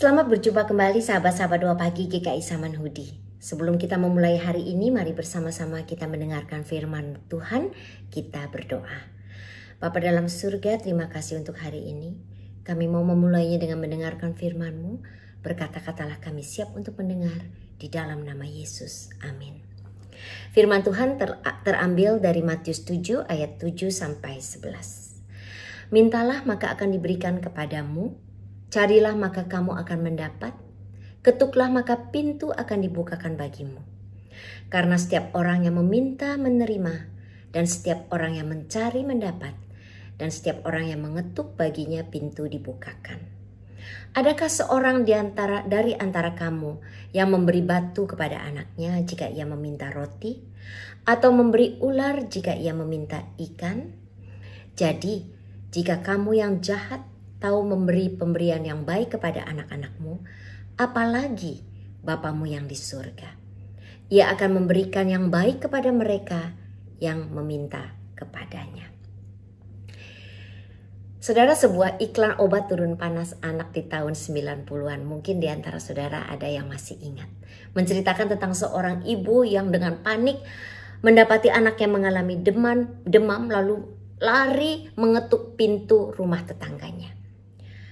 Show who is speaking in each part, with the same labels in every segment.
Speaker 1: Selamat berjumpa kembali sahabat-sahabat doa pagi GKI Samanhudi. Sebelum kita memulai hari ini, mari bersama-sama kita mendengarkan firman Tuhan, kita berdoa. Bapa dalam surga, terima kasih untuk hari ini. Kami mau memulainya dengan mendengarkan firman-Mu. Berkata-katalah kami siap untuk mendengar di dalam nama Yesus. Amin. Firman Tuhan terambil dari Matius 7 ayat 7 sampai 11. Mintalah maka akan diberikan kepadamu. Carilah maka kamu akan mendapat, ketuklah maka pintu akan dibukakan bagimu. Karena setiap orang yang meminta menerima, dan setiap orang yang mencari mendapat, dan setiap orang yang mengetuk baginya pintu dibukakan. Adakah seorang dari antara kamu yang memberi batu kepada anaknya jika ia meminta roti, atau memberi ular jika ia meminta ikan? Jadi, jika kamu yang jahat tahu memberi pemberian yang baik kepada anak-anakmu, apalagi Bapamu yang di surga. Ia akan memberikan yang baik kepada mereka yang meminta kepadanya. Saudara, sebuah iklan obat turun panas anak di tahun 90-an. Mungkin di antara saudara ada yang masih ingat. Menceritakan tentang seorang ibu yang dengan panik mendapati anak yang mengalami demam lalu lari mengetuk pintu rumah tetangganya.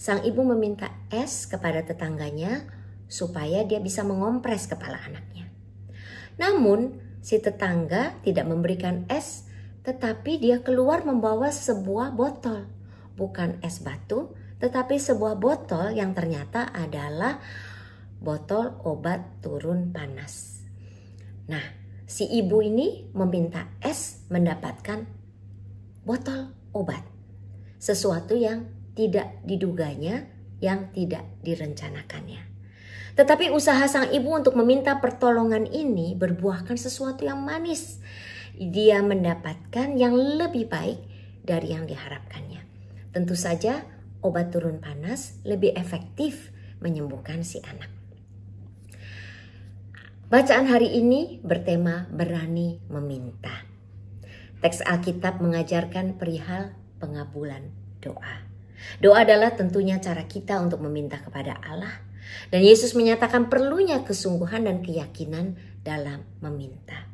Speaker 1: Sang ibu meminta es kepada tetangganya supaya dia bisa mengompres kepala anaknya. Namun si tetangga tidak memberikan es, tetapi dia keluar membawa sebuah botol. Bukan es batu, tetapi sebuah botol yang ternyata adalah botol obat turun panas. Nah, si ibu ini meminta es mendapatkan botol obat. Sesuatu yang tidak diduganya, yang tidak direncanakannya. Tetapi usaha sang ibu untuk meminta pertolongan ini berbuahkan sesuatu yang manis. Dia mendapatkan yang lebih baik dari yang diharapkannya. Tentu saja obat turun panas lebih efektif menyembuhkan si anak. Bacaan hari ini bertema berani meminta. Teks Alkitab mengajarkan perihal pengabulan doa. Doa adalah tentunya cara kita untuk meminta kepada Allah. Dan Yesus menyatakan perlunya kesungguhan dan keyakinan dalam meminta.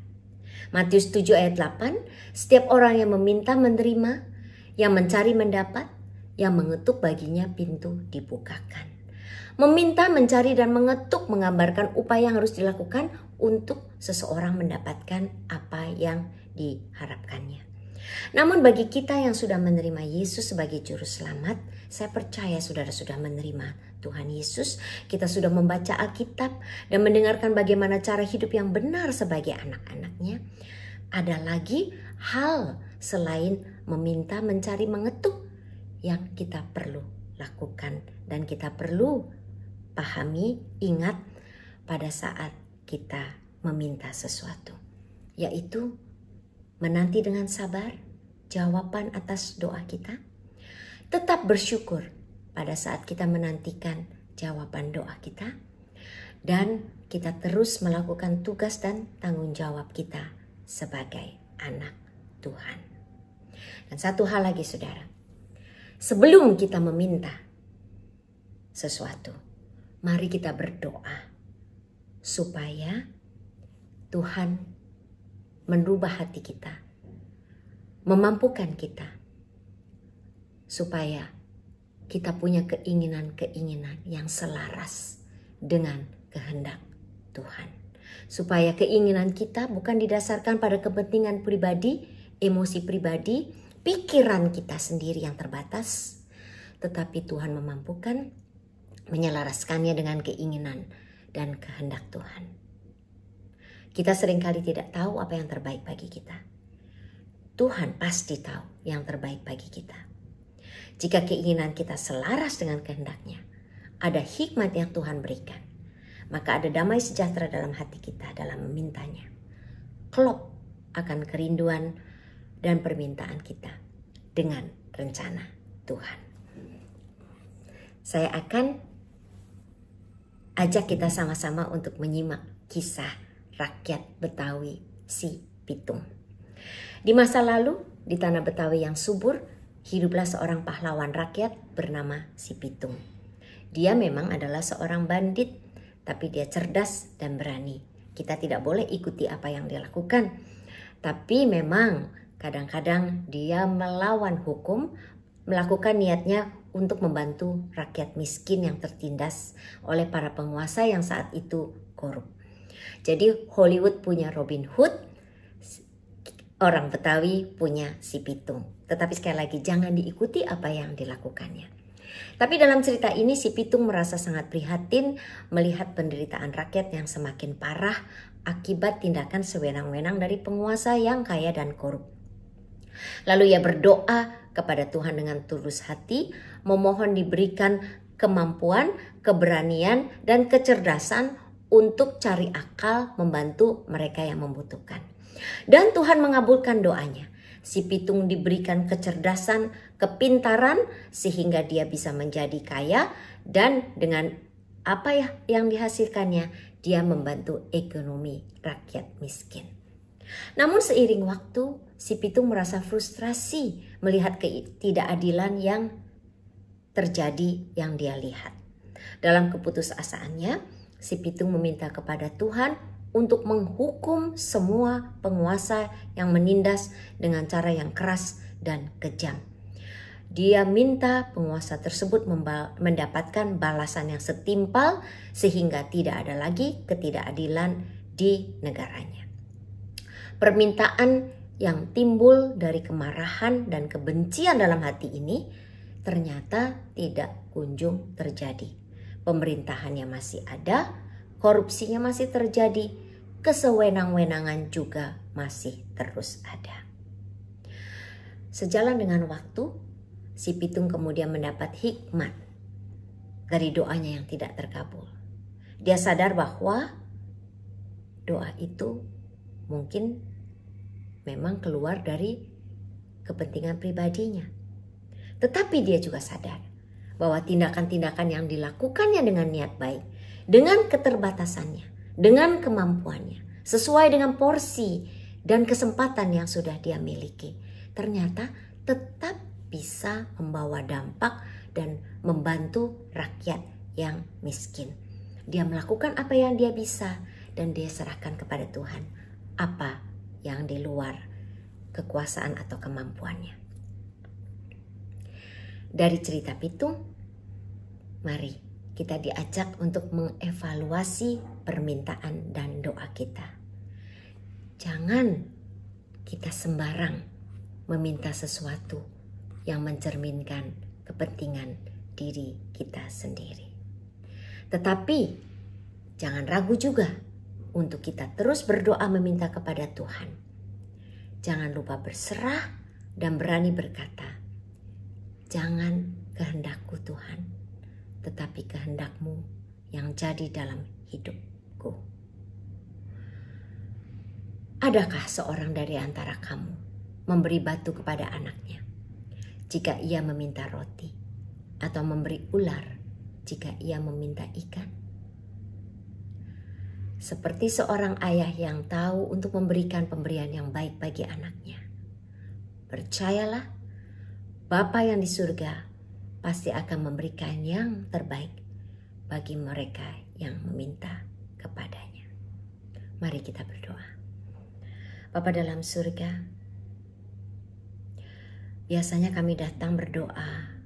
Speaker 1: Matius 7 ayat 8, setiap orang yang meminta menerima, yang mencari mendapat, yang mengetuk baginya pintu dibukakan. Meminta, mencari, dan mengetuk menggambarkan upaya yang harus dilakukan untuk seseorang mendapatkan apa yang diharapkannya. Namun bagi kita yang sudah menerima Yesus sebagai juru selamat, saya percaya saudara sudah menerima Tuhan Yesus. Kita sudah membaca Alkitab dan mendengarkan bagaimana cara hidup yang benar sebagai anak-anaknya. Ada lagi hal selain meminta, mencari, mengetuk yang kita perlu lakukan dan kita perlu pahami, ingat pada saat kita meminta sesuatu, yaitu menanti dengan sabar jawaban atas doa kita. Tetap bersyukur pada saat kita menantikan jawaban doa kita. Dan kita terus melakukan tugas dan tanggung jawab kita sebagai anak Tuhan. Dan satu hal lagi saudara. Sebelum kita meminta sesuatu, mari kita berdoa supaya Tuhan merubah hati kita, memampukan kita, supaya kita punya keinginan-keinginan yang selaras dengan kehendak Tuhan. Supaya keinginan kita bukan didasarkan pada kepentingan pribadi, emosi pribadi, pikiran kita sendiri yang terbatas, tetapi Tuhan memampukan menyelaraskannya dengan keinginan dan kehendak Tuhan. Kita seringkali tidak tahu apa yang terbaik bagi kita. Tuhan pasti tahu yang terbaik bagi kita. Jika keinginan kita selaras dengan kehendaknya, ada hikmat yang Tuhan berikan, maka ada damai sejahtera dalam hati kita dalam memintanya. Klop akan kerinduan dan permintaan kita dengan rencana Tuhan. Saya akan ajak kita sama-sama untuk menyimak kisah rakyat Betawi si Pitung. Di masa lalu, di tanah Betawi yang subur, hiduplah seorang pahlawan rakyat bernama si Pitung. Dia memang adalah seorang bandit, tapi dia cerdas dan berani. Kita tidak boleh ikuti apa yang dia lakukan. Tapi memang kadang-kadang dia melawan hukum, melakukan niatnya untuk membantu rakyat miskin yang tertindas oleh para penguasa yang saat itu korup. Jadi Hollywood punya Robin Hood, orang Betawi punya si Pitung. Tetapi sekali lagi jangan diikuti apa yang dilakukannya. Tapi dalam cerita ini si Pitung merasa sangat prihatin melihat penderitaan rakyat yang semakin parah akibat tindakan sewenang-wenang dari penguasa yang kaya dan korup. Lalu ia berdoa kepada Tuhan dengan tulus hati, memohon diberikan kemampuan, keberanian, dan kecerdasan untuk cari akal membantu mereka yang membutuhkan. Dan Tuhan mengabulkan doanya. Si Pitung diberikan kecerdasan, kepintaran sehingga dia bisa menjadi kaya, dan dengan apa ya yang dihasilkannya dia membantu ekonomi rakyat miskin. Namun seiring waktu si Pitung merasa frustrasi melihat ketidakadilan yang terjadi yang dia lihat. Dalam keputusasaannya si Pitung meminta kepada Tuhan untuk menghukum semua penguasa yang menindas dengan cara yang keras dan kejam. Dia minta penguasa tersebut mendapatkan balasan yang setimpal sehingga tidak ada lagi ketidakadilan di negaranya. Permintaan yang timbul dari kemarahan dan kebencian dalam hati ini ternyata tidak kunjung terjadi. Pemerintahannya masih ada, korupsinya masih terjadi, kesewenang-wenangan juga masih terus ada. Sejalan dengan waktu, si Pitung kemudian mendapat hikmat dari doanya yang tidak terkabul. Dia sadar bahwa doa itu mungkin memang keluar dari kepentingan pribadinya. Tetapi dia juga sadar bahwa tindakan-tindakan yang dilakukannya dengan niat baik, dengan keterbatasannya, dengan kemampuannya, sesuai dengan porsi dan kesempatan yang sudah dia miliki, ternyata tetap bisa membawa dampak dan membantu rakyat yang miskin. Dia melakukan apa yang dia bisa dan dia serahkan kepada Tuhan apa yang di luar kekuasaan atau kemampuannya. Dari cerita Pitung, mari kita diajak untuk mengevaluasi permintaan dan doa kita. Jangan kita sembarang meminta sesuatu yang mencerminkan kepentingan diri kita sendiri. Tetapi jangan ragu juga untuk kita terus berdoa meminta kepada Tuhan. Jangan lupa berserah dan berani berkata, "Jangan kehendakku Tuhan, tetapi kehendak-Mu yang jadi dalam hidupku." Adakah seorang dari antara kamu memberi batu kepada anaknya jika ia meminta roti, atau memberi ular jika ia meminta ikan? Seperti seorang ayah yang tahu untuk memberikan pemberian yang baik bagi anaknya, percayalah, Bapa yang di surga pasti akan memberikan yang terbaik bagi mereka yang meminta kepadanya. Mari kita berdoa. Bapa dalam surga, biasanya kami datang berdoa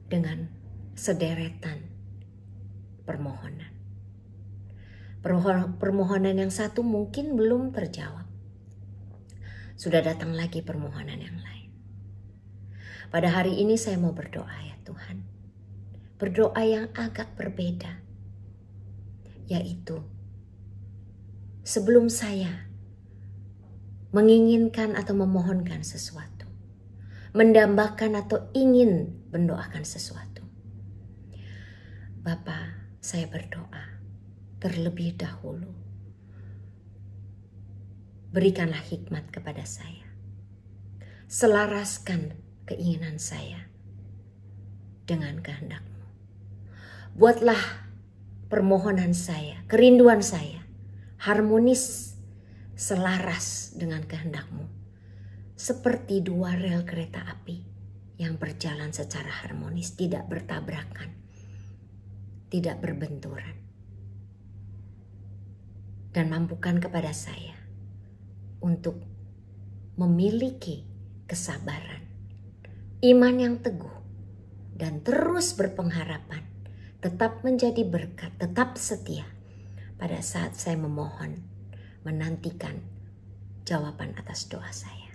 Speaker 1: dengan sederetan permohonan. Permohonan yang satu mungkin belum terjawab. Sudah datang lagi permohonan yang lain. Pada hari ini saya mau berdoa ya Tuhan. Berdoa yang agak berbeda. Yaitu, sebelum saya menginginkan atau memohonkan sesuatu, mendambakan atau ingin mendoakan sesuatu, Bapa, saya berdoa terlebih dahulu. Berikanlah hikmat kepada saya. Selaraskan keinginan saya dengan kehendak-Mu. Buatlah permohonan saya, kerinduan saya harmonis, selaras dengan kehendak-Mu. Seperti dua rel kereta api yang berjalan secara harmonis, tidak bertabrakan. tidak berbenturan. Dan mampukan kepada saya untuk memiliki kesabaran, iman yang teguh, dan terus berpengharapan, tetap menjadi berkat, tetap setia pada saat saya memohon, menantikan jawaban atas doa saya.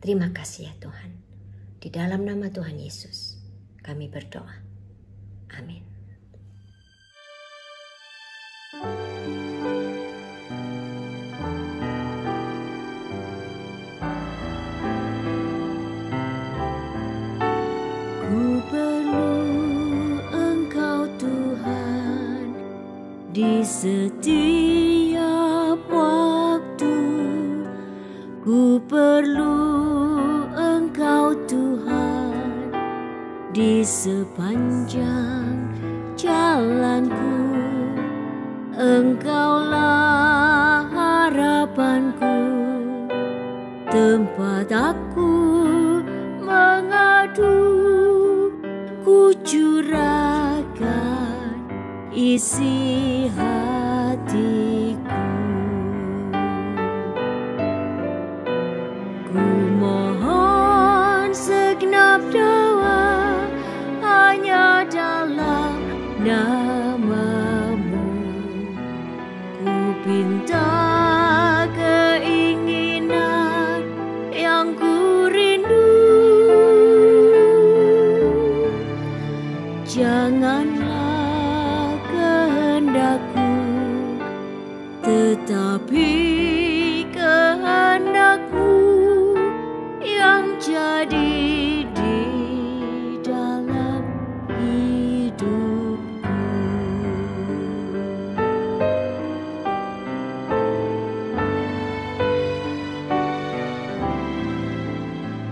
Speaker 1: Terima kasih ya Tuhan. Di dalam nama Tuhan Yesus kami berdoa. Amin.
Speaker 2: Ku perlu Engkau Tuhan di setiap waktu. Ku perlu Engkau Tuhan di sepanjang jalanku. Engkaulah harapanku, tempat aku mengadu. Ku curahkan isi hatiku. Ku mohon segenap doa hanya dalam nama-Mu. Ku pinta keinginan yang ku rindu. Janganlah kehendakku, tetapi kehendak-Mu yang jadi di dalam hidupku.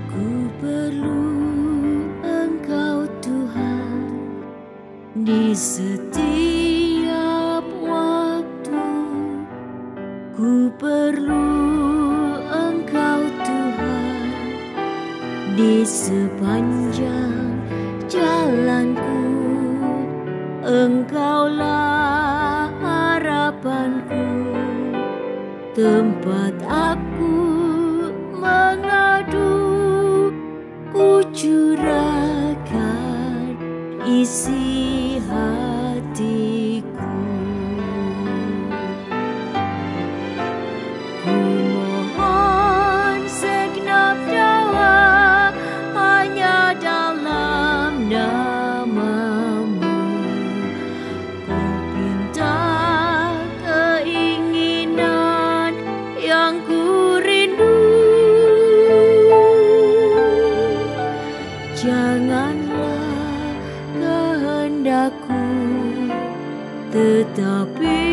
Speaker 2: Ku perlu Engkau Tuhan di setiap waktu. Ku perlu Engkau Tuhan di sepanjang jalanku. Engkaulah harapanku, tempat aku mengadu. Ku curahkan isi hatiku. Ku mohon segenap doa hanya dalam nama-Mu. Ku pinta keinginan yang ku rindu. Janganlah kehendakku, tetapi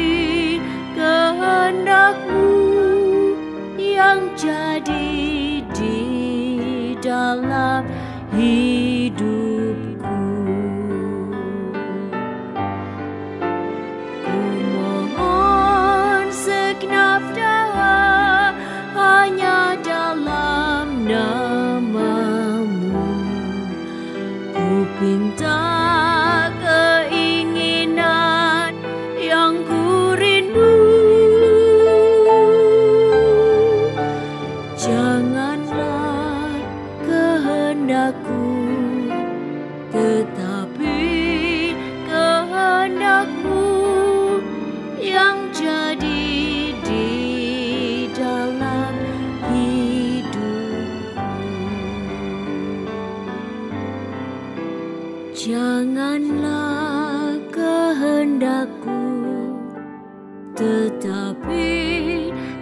Speaker 2: kehendak-Mu yang jadi di dalam hidupku. Ku mohon segenap doa hanya dalam nama-Mu. Ku pinta keinginan yang ku rindu. Janganlah kehendakku, tetapi kehendak-Mu yang jadi di dalam hidupku. Janganlah kehendakku, tetapi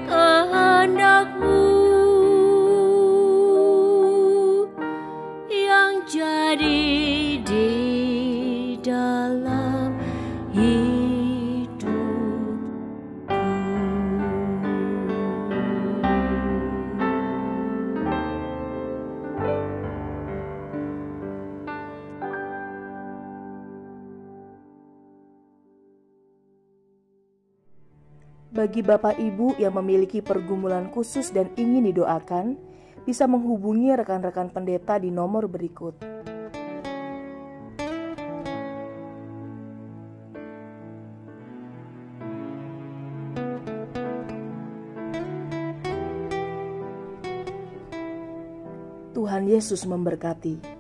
Speaker 2: kehendak-Mu yang jadi di dalam hidupku.
Speaker 3: Bagi Bapak Ibu yang memiliki pergumulan khusus dan ingin didoakan, bisa menghubungi rekan-rekan pendeta di nomor berikut. Tuhan Yesus memberkati.